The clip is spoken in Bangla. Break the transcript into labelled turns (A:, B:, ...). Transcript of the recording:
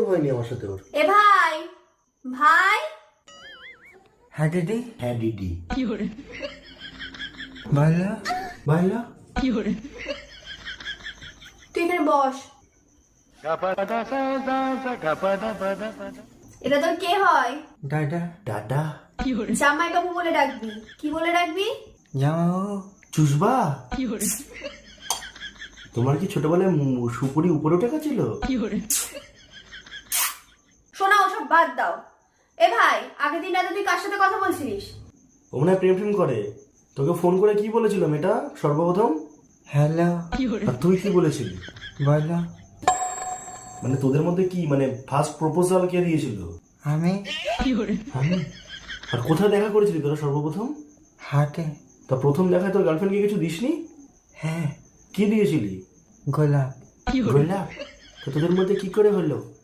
A: প্রেম হয়নি আমার সাথে ওর।
B: এ ভাই ভাই
C: হ্যাঁ দিদি।
A: হ্যাঁ দিদি।
C: বলো।
A: ভাইলা
B: তুই এখানে বস। এটা তোর কে হয়?
C: দাদা।
A: দাদা
B: জামাই বাবু বলে ডাকবি। কি বলে ডাকবি?
C: জামাইবাবু।
A: চুষবা। তোমার কি ছোটবেলায় সুপুরি উপরে উঠে গেছিল?
B: শোনা, ওসব বাদ দাও। এ ভাই, আগের দিন রাতে তুই কার সাথে কথা বলছিলিস?
A: ও মনে হয় প্রেম করে। তোকে ফোন করে কি বলেছিল মেয়েটা সর্বপ্রথম?
C: হ্যালো।
A: আর তুই কি বলেছিলি?
C: বলো।
A: মানে তোদের মধ্যে কি মানে ফার্স্ট প্রপোজাল কে দিয়েছিল?
C: আমি।
A: আমি। আর কোথায় দেখা করেছিলি তোরা সর্বপ্রথম?
C: হাটে।
A: তা প্রথম দেখায় তোর গার্লফ্রেন্ডকে কিছু দিসনি?
C: হ্যাঁ।
A: কি দিয়েছিলি?
C: গোলাপ।
A: গোলাপ। তো তোদের মধ্যে কি করে হলো?